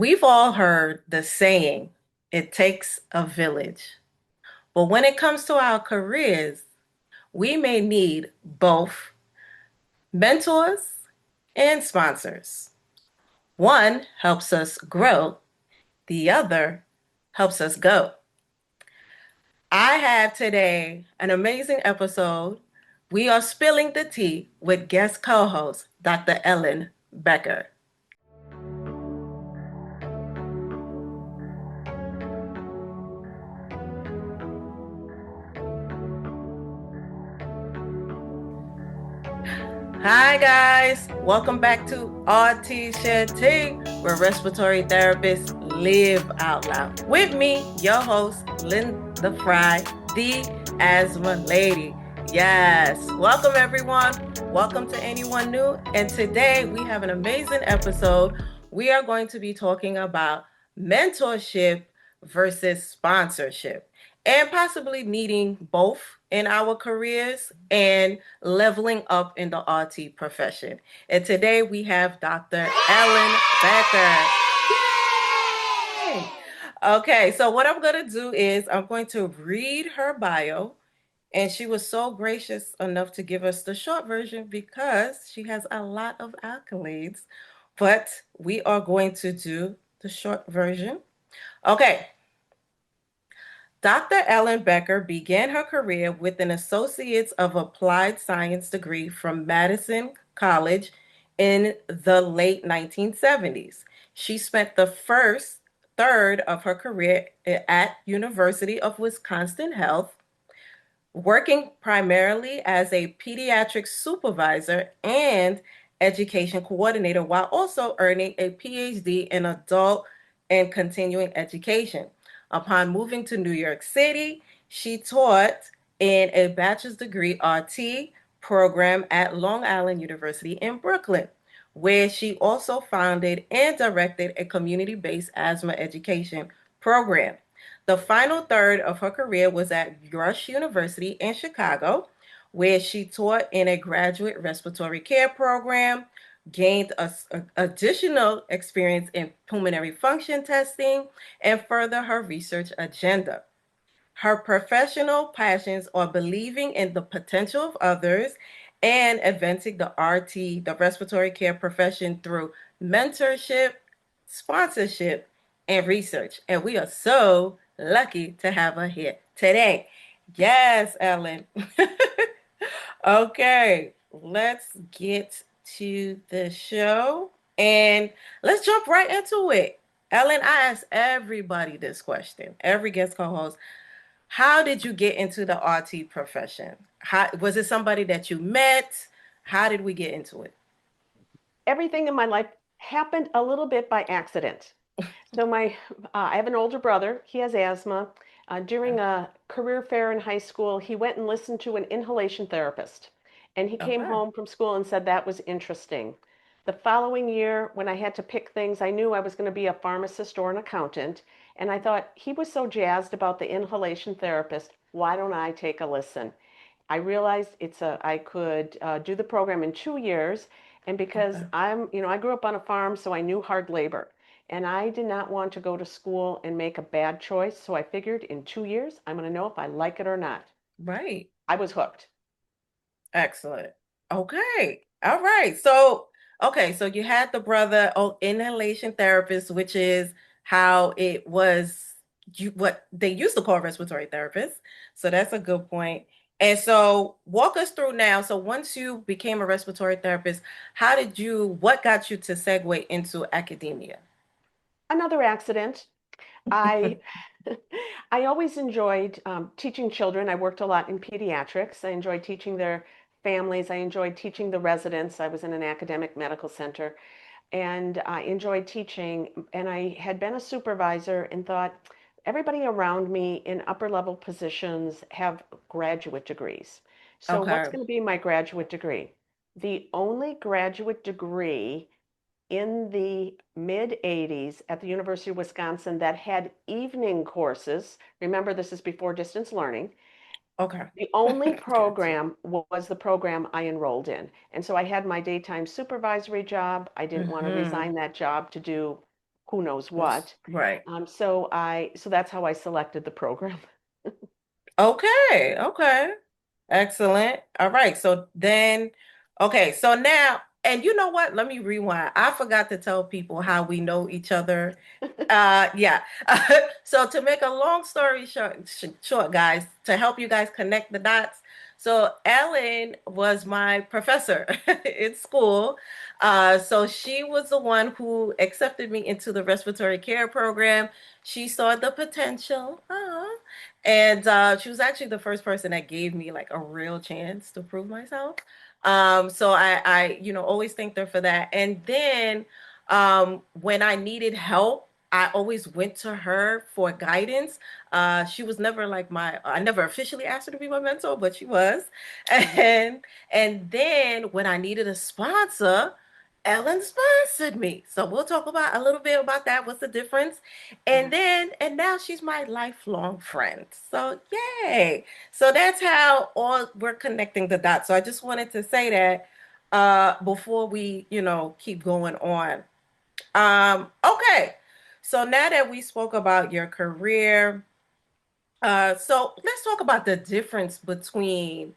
We've all heard the saying, it takes a village. But when it comes to our careers, we may need both mentors and sponsors. One helps us grow, the other helps us go. I have today an amazing episode. We are spilling the tea with guest co host Dr. Ellen Becker. Hi, guys. Welcome back to RT Shed Tea, where respiratory therapists live out loud. With me, your host, Linda Fry, the asthma lady. Yes. Welcome, everyone. Welcome to anyone new. And today we have an amazing episode. We are going to be talking about mentorship versus sponsorship and possibly needing both in our careers and leveling up in the RT profession. And today we have Dr. Ellen Becker. Yay! Okay, so what I'm going to do is I'm going to read her bio. And she was so gracious enough to give us the short version because she has a lot of accolades. But we are going to do the short version. Okay, Dr. Ellen Becker began her career with an Associate's of Applied Science degree from Madison College in the late 1970s. She spent the first third of her career at University of Wisconsin Health, working primarily as a pediatric supervisor and education coordinator while also earning a PhD in adult and continuing education. Upon moving to New York City, she taught in a bachelor's degree RT program at Long Island University in Brooklyn, where she also founded and directed a community-based asthma education program. The final third of her career was at Rush University in Chicago, where she taught in a graduate respiratory care program, gained additional experience in pulmonary function testing, and further her research agenda. Her professional passions are believing in the potential of others and advancing the RT, the respiratory care profession, through mentorship, sponsorship, and research. And we are so lucky to have her here today. Yes, Ellen. Okay, let's get to the show and let's jump right into it. Ellen, I ask everybody this question, every guest co host. How did you get into the RT profession? How was it somebody that you met? How did we get into it? Everything in my life happened a little bit by accident. So I have an older brother. He has asthma. During a career fair in high school, he went and listened to an inhalation therapist, and he came Okay. home from school and said that was interesting. The following year, when I had to pick things, I knew I was going to be a pharmacist or an accountant, and I thought he was so jazzed about the inhalation therapist. Why don't I take a listen? I realized I could do the program in 2 years, and because Okay. I grew up on a farm, so I knew hard labor, and I did not want to go to school and make a bad choice. So I figured in 2 years, I'm going to know if I like it or not. Right. I was hooked. Excellent. Okay. All right. So you had the brother inhalation therapist, which is how it was what they used to call respiratory therapist. So that's a good point. And so walk us through now. So once you became a respiratory therapist, what got you to segue into academia? Another accident. I I always enjoyed teaching children. I worked a lot in pediatrics. I enjoyed teaching their families. I enjoyed teaching the residents. I was in an academic medical center, and I enjoyed teaching. And I had been a supervisor and thought everybody around me in upper level positions have graduate degrees. So what's Okay. going to be my graduate degree? The only graduate degree in the mid 80s at the University of Wisconsin that had evening courses. Remember, this is before distance learning. Okay. The only Gotcha. program was the program I enrolled in. And so I had my daytime supervisory job. I didn't want to Mm-hmm. resign that job to do who knows what. Right. So that's how I selected the program. Okay, okay. Excellent. All right. So then, okay. So now, and you know what? Let me rewind. I forgot to tell people how we know each other. Yeah. So to make a long story short, guys, to help you guys connect the dots. So Ellen was my professor in school. So she was the one who accepted me into the respiratory care program. She saw the potential. And she was actually the first person that gave me like a real chance to prove myself. So I always thanked her for that. And then when I needed help, I always went to her for guidance. She was never like I never officially asked her to be my mentor, but she was. And then when I needed a sponsor, Ellen sponsored me. So we'll talk about a little bit about that. What's the difference? Mhm. And now she's my lifelong friend. So yay. So that's how all we're connecting the dots. So I just wanted to say that before we, keep going on. Okay. So now that we spoke about your career, so let's talk about the difference between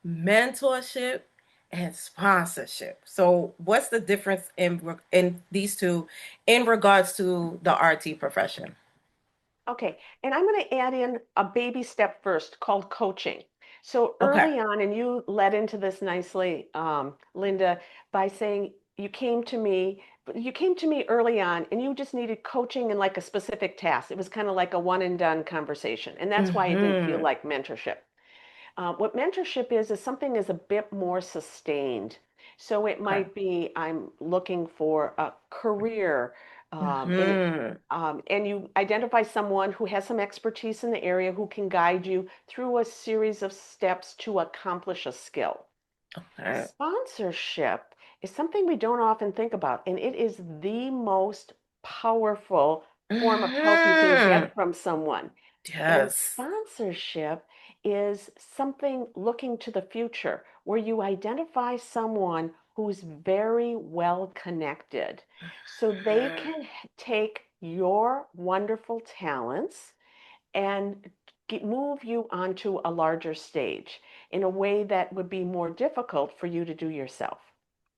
mentorship and sponsorship. So what's the difference in these two in regards to the RT profession? Okay, and I'm going to add in a baby step first called coaching. So Okay. early on, and you led into this nicely, Linda, by saying you came to me early on, and you just needed coaching in like a specific task. It was kind of like a one and done conversation, and that's why it didn't feel Mm-hmm. like mentorship. What mentorship is something is a bit more sustained. So it Okay. might be I'm looking for a career, um, and Mm-hmm. and you identify someone who has some expertise in the area who can guide you through a series of steps to accomplish a skill. Okay. Sponsorship is something we don't often think about, and it is the most powerful form of help you can Mm-hmm. get from someone. And Yes. sponsorship is something looking to the future where you identify someone who's very well connected so they Mhm. can take your wonderful talents and move you onto a larger stage in a way that would be more difficult for you to do yourself.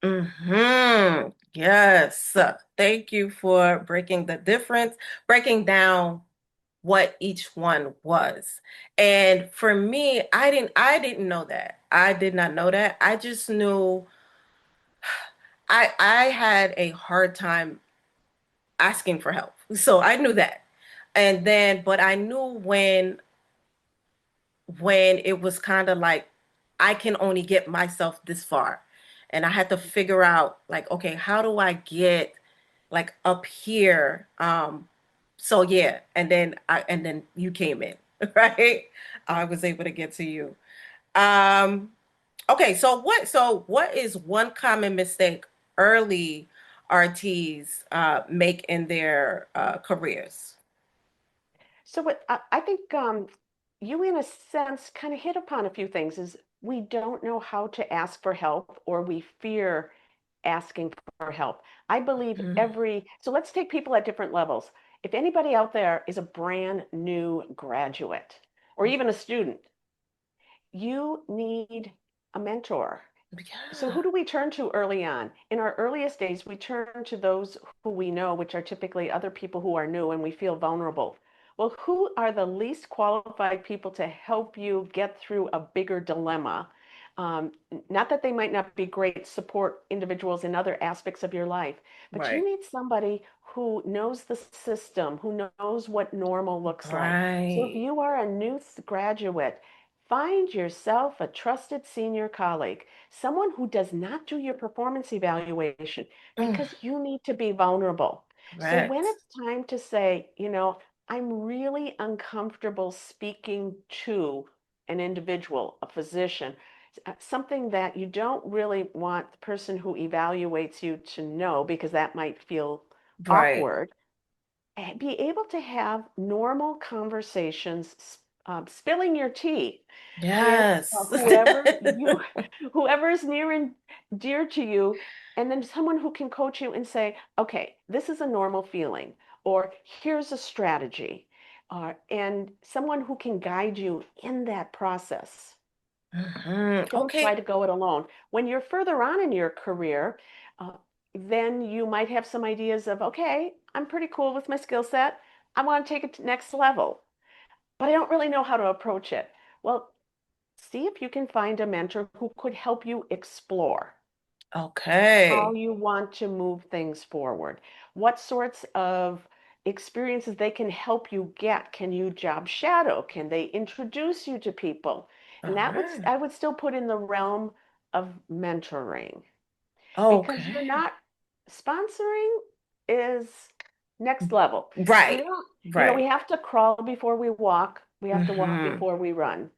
Mm-hmm. Yes. Thank you for breaking the difference, breaking down what each one was. And for me, I didn't know that. I did not know that. I just knew I had a hard time asking for help. So I knew that. And then but I knew when it was kind of like I can only get myself this far. And I had to figure out like, okay, how do I get like up here? So yeah, and then you came in, right? I was able to get to you. Um, okay, so what is one common mistake early RTs make in their careers? So what I think you, in a sense, kind of hit upon a few things. Is we don't know how to ask for help, or we fear asking for help. I believe Mhm. so let's take people at different levels. If anybody out there is a brand new graduate or even a student, you need a mentor. So Yeah, who do we turn to early on? In our earliest days, we turn to those who we know, which are typically other people who are new and we feel vulnerable. Well, who are the least qualified people to help you get through a bigger dilemma? Um, Not that they might not be great support individuals in other aspects of your life, but you right, need somebody who knows the system, who knows what normal looks like. So if right. you are a new graduate, find yourself a trusted senior colleague, someone who does not do your performance evaluation Mm, because you need to be vulnerable. So when correct. it's time to say, I'm really uncomfortable speaking to an individual, a physician, something that you don't really want the person who evaluates you to know because that might feel Right. awkward, be able to have normal conversations spilling your tea with Yes. whoever is near and dear to you, and then someone who can coach you and say, okay, this is a normal feeling, or here's a strategy, and someone who can guide you in that process. Don't try Okay. to go it alone. When you're further on in your career, uh, then you might have some ideas of, okay, I'm pretty cool with my skill set. I want to take it to next level, but I don't really know how to approach it. Well, see if you can find a mentor who could help you explore how Okay. you want to move things forward. What sorts of experiences they can help you get? Can you job shadow? Can they introduce you to people? And All that would right. I would still put in the realm of mentoring because you're Okay. not sponsoring is next level. And Right. we Right. have to crawl before we walk. We have to walk Mm-hmm. before we run.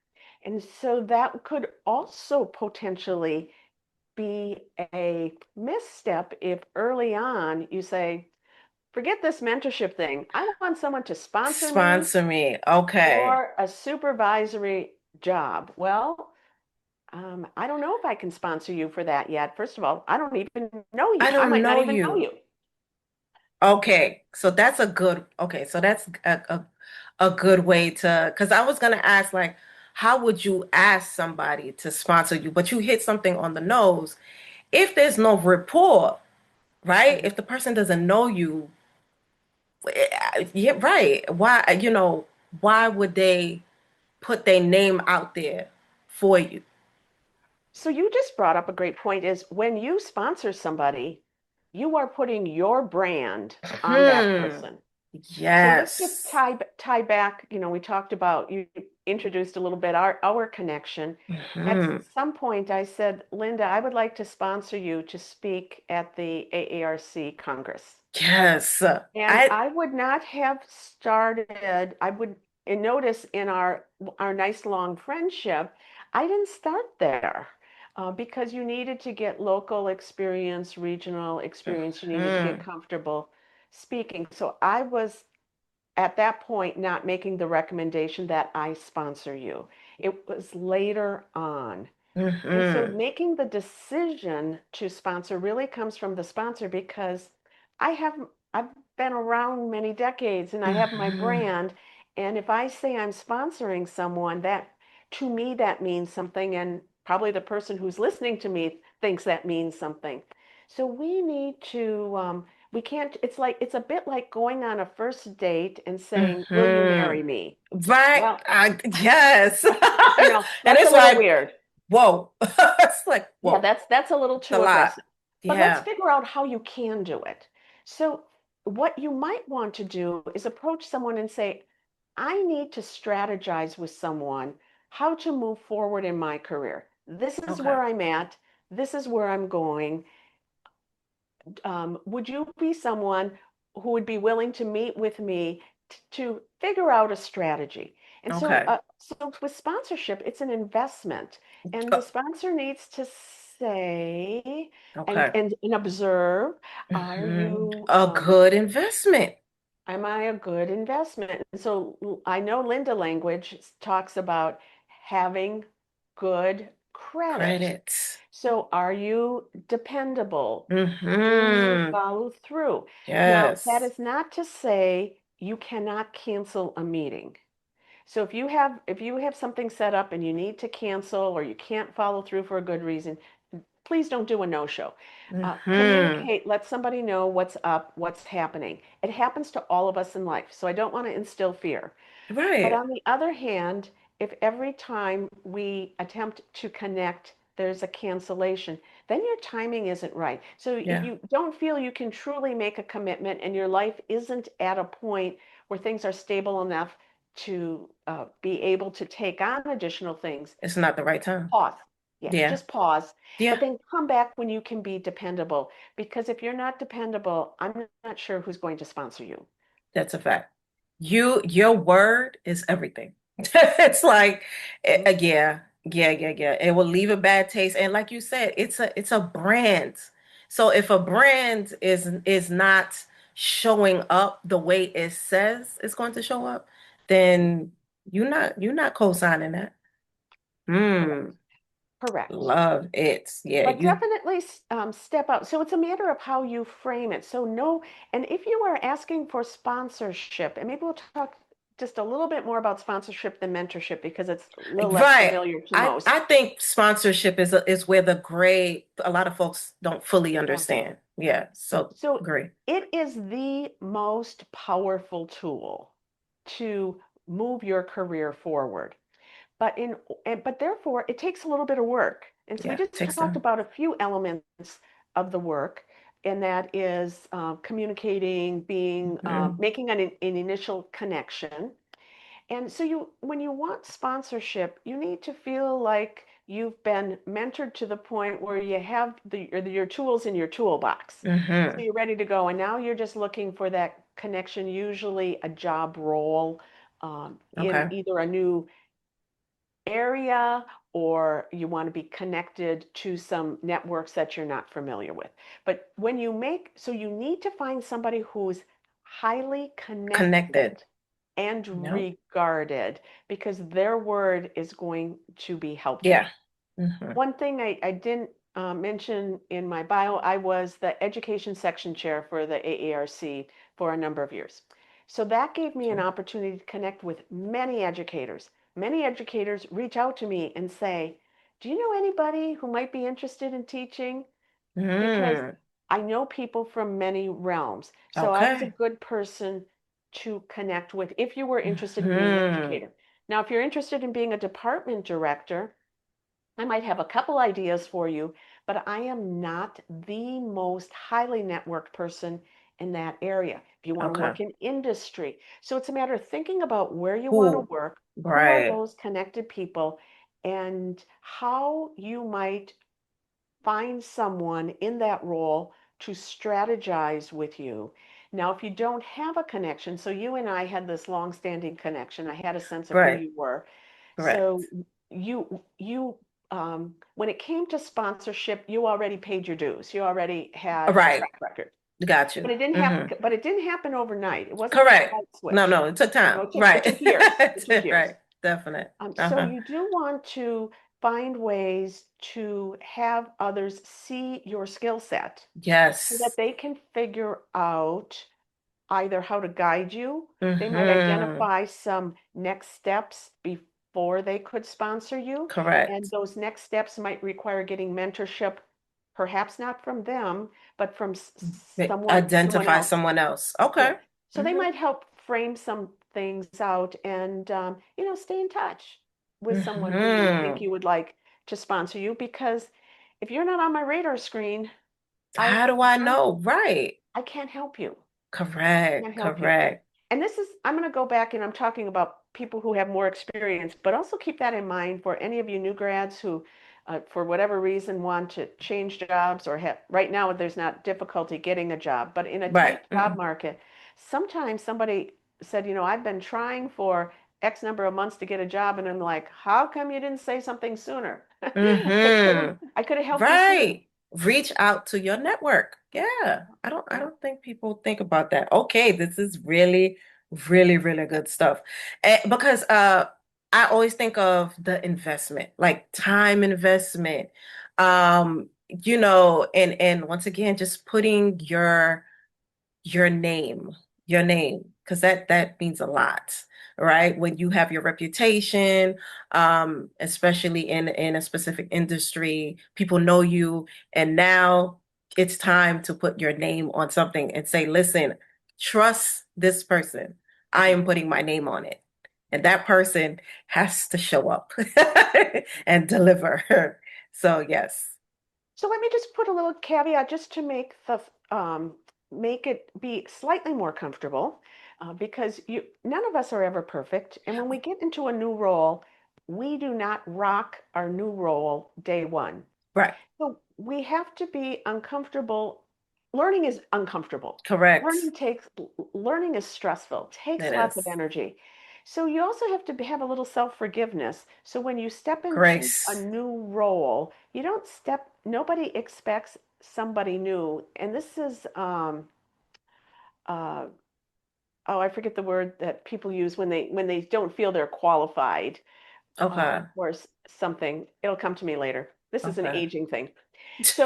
And so that could also potentially be a misstep if early on you say, forget this mentorship thing. I want someone to sponsor me Sponsor me. Okay. for a supervisory job. Well, I don't know if I can sponsor you for that yet. First of all, I don't even know you. I I don't might not know even know you. you. Okay. So that's a good, okay. So that's a good way to, because I was gonna ask, like, how would you ask somebody to sponsor you? But you hit something on the nose. If there's no rapport, right? Mhm. If the person doesn't know you, yeah, right. Why, why would they put their name out there for you? So you just brought up a great point is when you sponsor somebody, you are putting your brand on that Hmm. person. So let's just Yes. tie back. We talked about you introduced a little bit our connection. At Hmm. some point, I said, Linda, I would like to sponsor you to speak at the AARC Congress. Yes. And I I would not have started, I would and notice in our nice long friendship, I didn't start there because you needed to get local experience, regional experience, you needed to get hmm. comfortable speaking. So I was at that point not making the recommendation that I sponsor you. It was later on. And so Hmm. making the decision to sponsor really comes from the sponsor because I have I've been around many decades and I have my Hmm. brand. And if I say I'm sponsoring someone, that to me that means something, and probably the person who's listening to me thinks that means something. So we need to we can't it's a bit like going on a first date and saying, "Will you Hmm. marry me?" Right. Well, yes. And that's a it's little like, weird. whoa. It's like, Yeah, whoa, that's a little it's a too lot. aggressive. But let's Yeah. figure out how you can do it. So, what you might want to do is approach someone and say, I need to strategize with someone how to move forward in my career. This is Okay. where I'm at. This is where I'm going. Would you be someone who would be willing to meet with me to figure out a strategy? And so, Okay. with sponsorship, it's an investment, and the Uh, sponsor needs to say Okay. and observe, are you, A good investment. am I a good investment? And so I know Linda language talks about having good credit. Credits. So are you dependable? Do you Mm-hmm. follow through? Now, that Yes. is not to say you cannot cancel a meeting. So if you have something set up and you need to cancel or you can't follow through for a good reason, please don't do a no-show. Mm-hmm. Communicate, let somebody know what's up, what's happening. It happens to all of us in life, so I don't want to instill fear. But Right. on the other hand, if every time we attempt to connect, there's a cancellation, then your timing isn't right. So if Yeah. you don't feel you can truly make a commitment and your life isn't at a point where things are stable enough to be able to take on additional things, It's not the right time. pause. Yeah, Yeah. just pause. But Yeah. then come back when you can be dependable. Because if you're not dependable, I'm not sure who's going to sponsor you. That's a fact. Your word is everything. It's like, Mhm. yeah, yeah, yeah, yeah. It will leave a bad taste. And like you said, it's a brand. So if a brand is not showing up the way it says it's going to show up, then You're not co-signing that. Hmm. Correct. Correct. Love it. Yeah, But you definitely step out. So it's a matter of how you frame it. So no, and if you are asking for sponsorship, and maybe we'll talk just a little bit more about sponsorship than mentorship because it's a little less right. familiar to I most. think sponsorship is where the gray a lot of folks don't fully Yeah. understand. Yeah, so So agree. it is the most powerful tool to move your career forward. But but therefore it takes a little bit of work. And so we Yeah, just takes talked time. about a few elements of the work, and that is communicating, being Hmm. making an initial connection. And so when you want sponsorship, you need to feel like you've been mentored to the point where you have your tools in your toolbox. So Hmm. you're ready to go. And now you're just looking for that connection, usually a job role in Okay. either a new area, or you want to be connected to some networks that you're not familiar with. But when you make, so you need to find somebody who's highly Connected. connected and Nope. regarded because their word is going to be Yeah. helpful. Hmm. One thing I didn't mention in my bio, I was the education section chair for the AARC for a number of years. So that gave me an opportunity to connect with many educators. Many educators reach out to me and say, do you know anybody who might be interested in teaching? Because Mm. I know people from many realms. So I was a Okay. good person to connect with if you were interested in being an Hmm. educator. Now, if you're interested in being a department director, I might have a couple ideas for you, but I am not the most highly networked person in that area. If you want to Okay. work in industry, so it's a matter of thinking about where you want to Who? work, who are Right. those connected people, and how you might find someone in that role to strategize with you. Now, if you don't have a connection, so you and I had this long-standing connection, I had a sense of who Right. you were. So Correct. you when it came to sponsorship, you already paid your dues. You already had a Right. track record. Got But you. it didn't Hmm. happen, but it didn't happen overnight. It wasn't like a Correct. light No, switch. no, it took You know, time. it Right. took years. It took years. Right. Definite. So Uh-huh. you do want to find ways to have others see your skill set so that Yes. they can figure out either how to guide you. They might Hmm. identify some next steps before they could sponsor you. And Correct. those next steps might require getting mentorship, perhaps not from them, but from someone Identify else. someone else. Yeah. Okay. So they Hmm. might help frame some things out and, stay in touch with someone who you think Hmm. you would like to sponsor you. Because if you're not on my radar screen, I How do I know? Right. I can't help you. Can't Correct. help you. Correct. And this is, I'm going to go back and I'm talking about people who have more experience, but also keep that in mind for any of you new grads who, for whatever reason, want to change jobs or have, right now there's not difficulty getting a job, but in a Right. tight job market, sometimes somebody said, I've been trying for X number of months to get a job. And I'm like, how come you didn't say something sooner? Hmm. I could have helped you sooner. Right. Reach out to your network. Yeah. I Yeah. don't think people think about that. Okay, this is really, really, really good stuff. Because I always think of the investment, like time investment. And once again, just putting your name, your name, because that means a lot, right? When you have your reputation, especially in a specific industry, people know you, and now it's time to put your name on something and say, listen, trust this person. I Mhm. am putting my name on it. And that person has to show up and deliver. So yes. So let me just put a little caveat just to make it be slightly more comfortable, because none of us are ever perfect, and when we get into a new role, we do not rock our new role day one. Right. So we have to be uncomfortable. Learning is uncomfortable. Correct. Learning is stressful, takes It lots of is. energy. So you also have to have a little self-forgiveness. So when you step into a Grace. new role, nobody expects somebody new. And this is uh, oh, I forget the word that people use when they don't feel they're qualified Okay. for something. It'll come to me later. This is an Okay. aging thing. So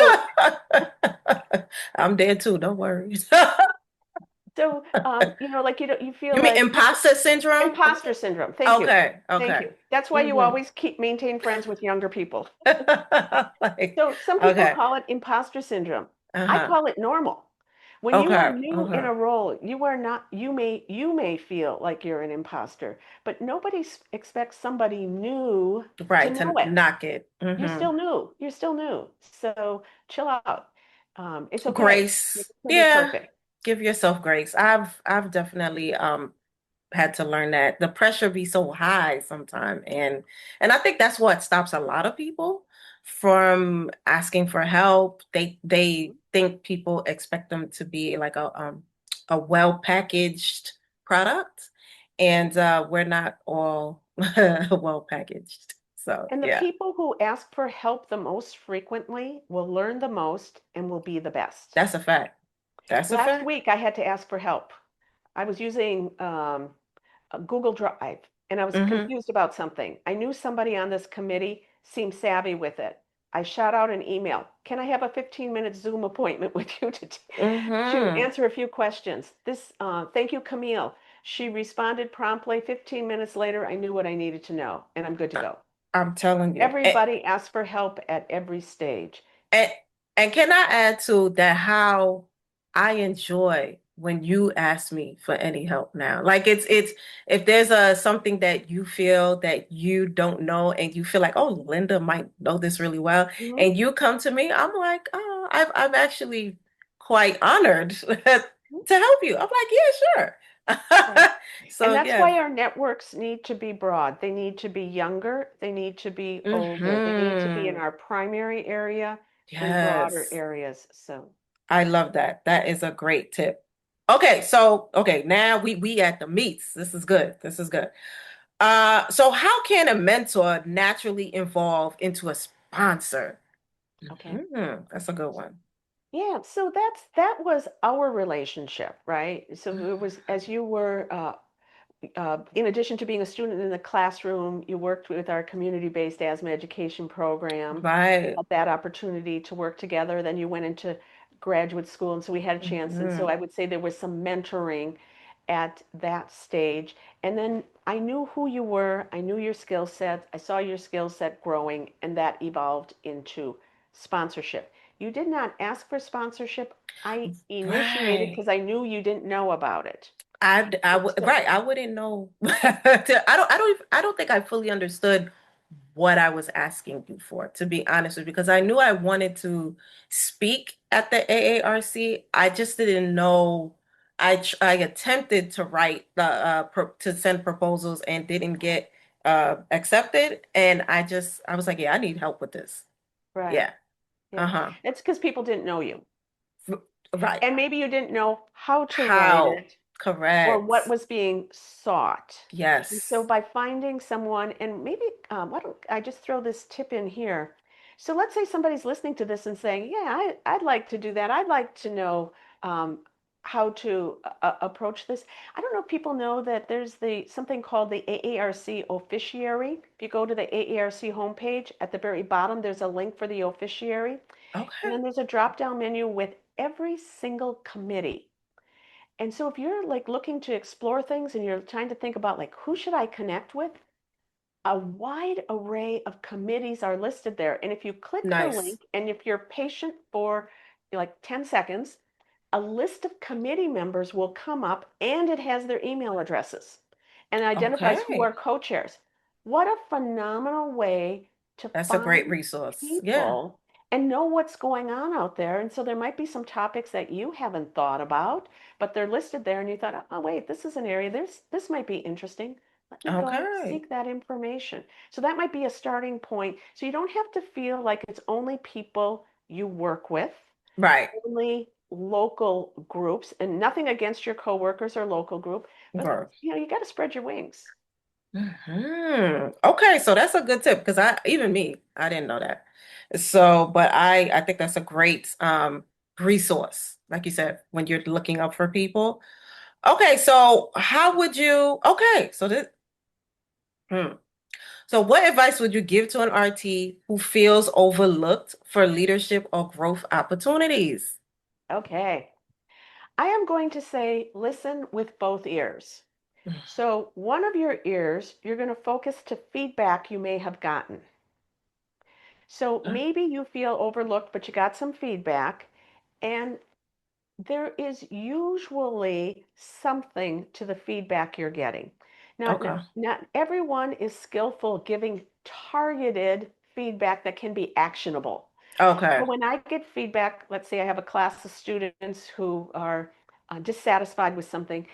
I'm dead too, don't worry. you know, like you feel You mean like imposter syndrome? imposter syndrome. Thank you. Okay, Thank okay. you. That's why you Hmm. always keep maintain friends with younger people. Like, So some people okay. call it imposter syndrome. I Uh-huh. call it normal. When you are Okay, new in okay. a role, you are not, you may feel like you're an imposter, but nobody expects somebody new to Right, to know it. knock it. You're Hmm. still new. You're still new. So chill out. It's okay. You Grace. can be Yeah, perfect. give yourself grace. I've definitely had to learn that the pressure be so high sometimes, and I think that's what stops a lot of people from asking for help. They think people expect them to be like a well packaged product, and we're not all well packaged. So And the yeah, people who ask for help the most frequently will learn the most and will be the best. that's a fact. That's a Last fact. week, I had to ask for help. I was using a Google Drive and I was Hmm. confused about something. I knew somebody on this committee seemed savvy with it. I shot out an email. Can I have a 15-minute Zoom appointment with you to Hmm. answer a few questions? Thank you, Camille. She responded promptly. 15 minutes later, I knew what I needed to know, and I'm good to go. I'm telling you. Everybody asks for help at every stage. And and can I add to that how I enjoy when you ask me for any help now? Like it's if there's a something that you feel that you don't know and you feel like, oh, Linda might know this really well, Mhm. and you come to me, I'm like, oh, I'm actually quite honored to help you. I'm like, yeah, Right. sure. And So that's yeah. why our networks need to be broad. They need to be younger, they need to be older, they need to be in Hmm. our primary area and broader Yes. areas. So, I love that. That is a great tip. Okay, so okay, now we at the meats. This is good. This is good. So how can a mentor naturally evolve into a sponsor? okay. That's a good one. Yeah, so that was our relationship, right? So it was as you were in addition to being a student in the classroom, you worked with our community-based asthma education program. We Right. had that opportunity to work together. Then you went into graduate school, and so we had a chance. And so Hmm. I would say there was some mentoring at that stage. And then I knew who you were, I knew your skill set, I saw your skill set growing, and that evolved into sponsorship. You did not ask for sponsorship. I initiated Right. because I knew you didn't know about it. I would So, right. I wouldn't know. I don't think I fully understood what I was asking you for, to be honest with you, because I knew I wanted to speak at the AARC. I just didn't know. I attempted to write the to send proposals and didn't get accepted, and I was like, yeah, I need help with this. right. Yeah. Yeah. Uh-huh. It's because people didn't know you. Right. And maybe you didn't know how to write How? it or Correct. what was being sought. And so Yes. by finding someone, and maybe why don't I just throw this tip in here? So let's say somebody's listening to this and saying, "Yeah, I'd like to do that. I'd like to know um, how to approach this." I don't know if people know that there's the something called the AARC officiary. If you go to the AARC homepage, at the very bottom, there's a link for the officiary. And Okay. then there's a drop-down menu with every single committee. And so if you're like looking to explore things and you're trying to think about like who should I connect with, a wide array of committees are listed there. And if you click the Nice. link and if you're patient for like 10 seconds, a list of committee members will come up and it has their email addresses and identifies who are Okay. co-chairs. What a phenomenal way to That's a great find resource. Yeah. people and know what's going on out there. And so there might be some topics that you haven't thought about, but they're listed there and you thought, oh wait, this is an area, this might be interesting. Let me go Okay. seek that information. So that might be a starting point. So you don't have to feel like it's only people you work with, Right. only local groups, and nothing against your coworkers or local group, but Right. you got to spread your wings. Okay, so that's a good tip because I even me, I didn't know that. So, but I think that's a great resource, like you said, when you're looking up for people. Okay, so how would you, okay, so this, hmm. So what advice would you give to an RT who feels overlooked for leadership or growth opportunities? Okay. I am going to say listen with both ears. So, one of your ears, you're going to focus to feedback you may have gotten. So, maybe you feel overlooked, but you got some feedback, and there is usually something to the feedback you're getting. Now, Okay, not everyone is skillful giving targeted feedback that can be actionable. So, okay, when I get feedback, let's say I have a class of students who are dissatisfied with something,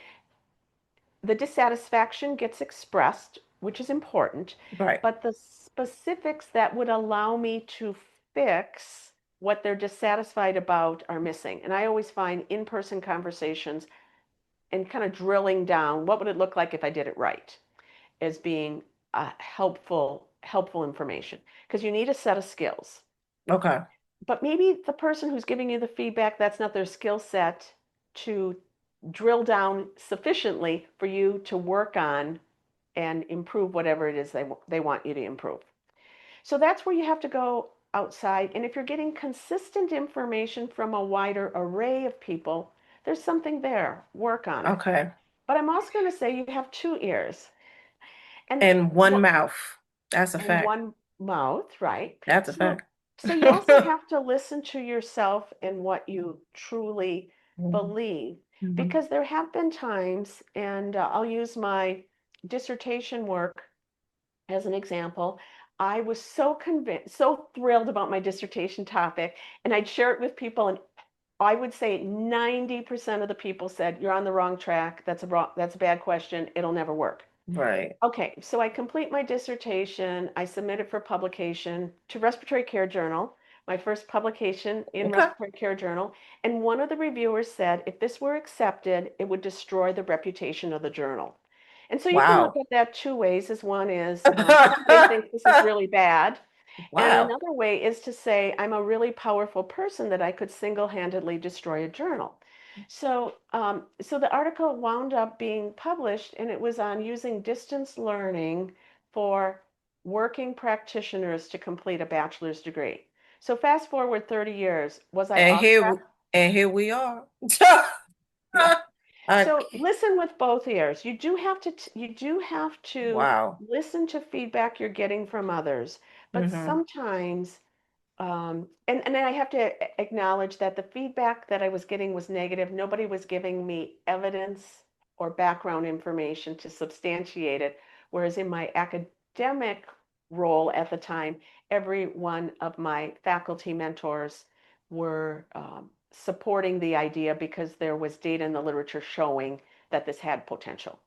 the dissatisfaction gets expressed, which is important, right, but the specifics that would allow me to fix what they're dissatisfied about are missing. And I always find in-person conversations and kind of drilling down what would it look like if I did it right as being helpful information because you need a set of skills. okay, But maybe the person who's giving you the feedback, that's not their skill set to drill down sufficiently for you to work on and improve whatever it is they want you to improve. So that's where you have to go outside. And if you're getting consistent information from a wider array of people, there's something there. Work on it. okay. But I'm also going to say you have two ears and And one mouth. That's a and fact. one mouth, right? That's a So fact. so you also have to listen to yourself and what you truly Mhm, believe mhm. because there have been times, and I'll use my dissertation work as an example. I was so convinced, so thrilled about my dissertation topic, and I'd share it with people, and I would say 90% of the people said, "You're on the wrong track. That's a bad question. It'll never work." Right. Okay, so I complete my dissertation. I submit it for publication to Respiratory Care Journal, my first publication in Okay. Respiratory Care Journal. And one of the reviewers said if this were accepted, it would destroy the reputation of the journal. And so you can look Wow. at that two ways. As one is somebody thinks this is really bad, and Wow. another way is to say, I'm a really powerful person that I could single-handedly destroy a journal. So the article wound up being published, and it was on using distance learning for working practitioners to complete a bachelor's degree. So fast forward 30 years, was I And off here track? and here we are. Yeah. So Okay. listen with both ears. You do have to Wow. listen to feedback you're getting from others, but Hmm. sometimes and then I have to acknowledge that the feedback that I was getting was negative. Nobody was giving me evidence or background information to substantiate it. Whereas in my academic role at the time, every one of my faculty mentors were supporting the idea because there was data in the literature showing that this had potential.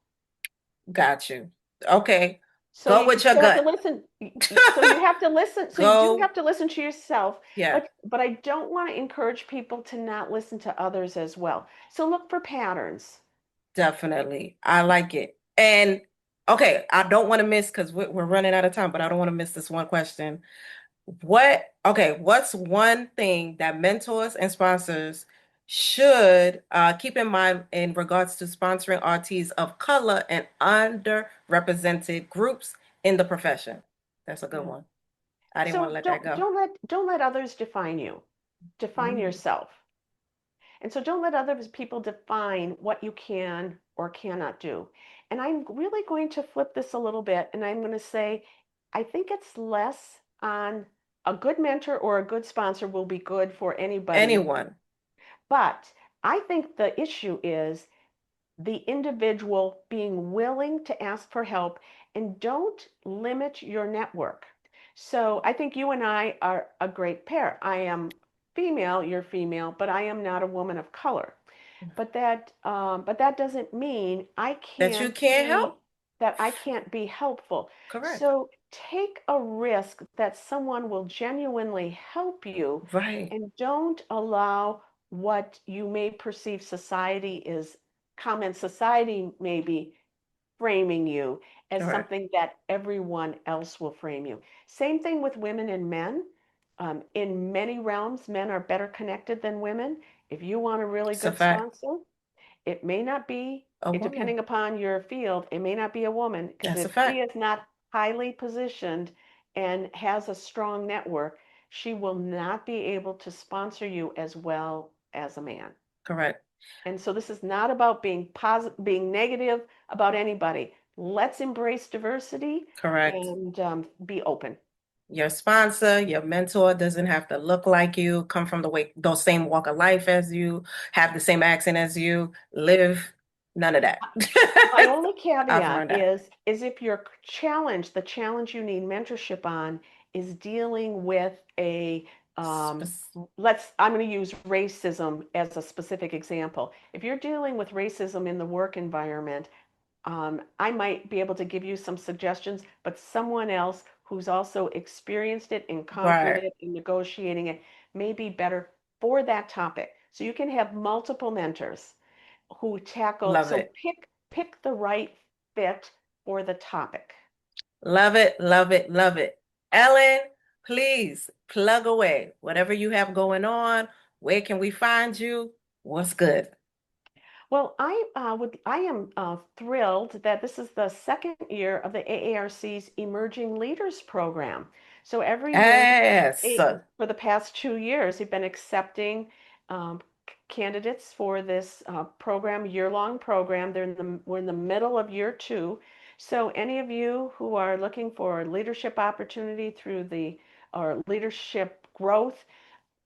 Got you. Okay. So Go you with your still have to gut. listen. So you have to listen. So you do Go. have to listen to yourself, Yeah, but I don't want to encourage people to not listen to others as well. So look for patterns. definitely. I like it. And okay, I don't want to miss because we're running out of time, but I don't want to miss this one question. What's one thing that mentors and sponsors should keep in mind in regards to sponsoring RTs of color and underrepresented groups in the profession? That's a good Yeah. one. I didn't want to So let that go. don't let others define you. Define Mm, yourself. And so don't let other people define what you can or cannot do. And I'm really going to flip this a little bit and I'm going to say, I think it's less on a good mentor or a good sponsor will be good for anybody. anyone. But I think the issue is the individual being willing to ask for help and don't limit your network. So I think you and I are a great pair. I am female, you're female, but I am not a woman of color. But that doesn't mean That you can't help. I can't be helpful. Correct. So take a risk that someone will genuinely help you Right. and don't allow what you may perceive society may be framing you as All right. something that everyone else will frame you. Same thing with women and men. In many realms, men are better connected than women. If you want a really It's a good fact. sponsor, It may not be, A it, woman. depending upon your field, it may not be a woman, because That's a if she fact. is not highly positioned and has a strong network, she will not be able to sponsor you as well as a man. Correct. And so this is not about being positive, being negative about anybody. Let's embrace diversity Correct. and be open. Your sponsor, your mentor doesn't have to look like you, come from those same walk of life as you, have the same accent as you, live none of that. My only I've caveat learned that. is if your challenge, the challenge you need mentorship on, is dealing with a Spec- I'm going to use racism as a specific example. If you're dealing with racism in the work environment, I might be able to give you some suggestions, but someone else who's also experienced it and conquered Right. it and negotiating it may be better for that topic. So you can have multiple mentors who tackle, Love so it. pick the right fit for the topic. Love it. Love it. Love it. Ellen, please plug away. Whatever you have going on, where can we find you? What's good? Well, I am thrilled that this is the second year of the AARC's Emerging Leaders Program. So every year, Yes. for the past 2 years, they've been accepting candidates for this program, year-long program. We're in the middle of year two. So any of you who are looking for leadership opportunity through the or leadership growth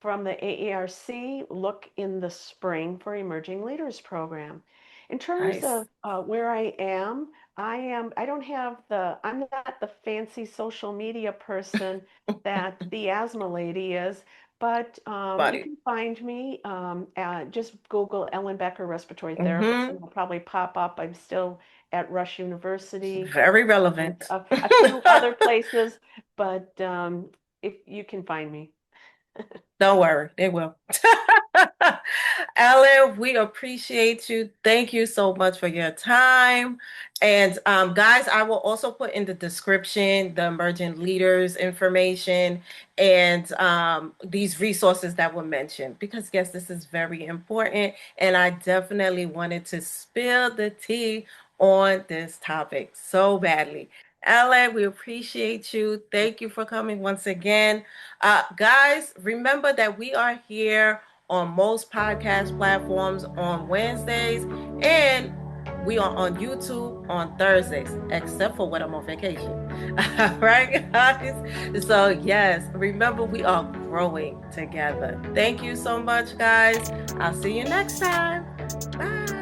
from the AARC, look in the spring for Emerging Leaders Program. In terms Nice. of where I don't have I'm not the fancy social media person that the asthma lady is, but you Buddy. can find me. Just Google Ellen Becker, respiratory therapist, and Mm-hmm. I'll probably pop up. I'm still at Rush University Very and relevant. a few other places, but if you can find me. Don't worry, they will. Ellen, we appreciate you. Thank you so much for your time. And guys, I will also put in the description the emerging leaders information and these resources that were mentioned because, yes, this is very important. And I definitely wanted to spill the tea on this topic so badly. Ellen, we appreciate you. Thank you for coming once again. Guys, remember that we are here on most podcast platforms on Wednesdays and we are on YouTube on Thursdays, except for when I'm on vacation. All right, guys? So, yes, remember we are growing together. Thank you so much, guys. I'll see you next time. Bye.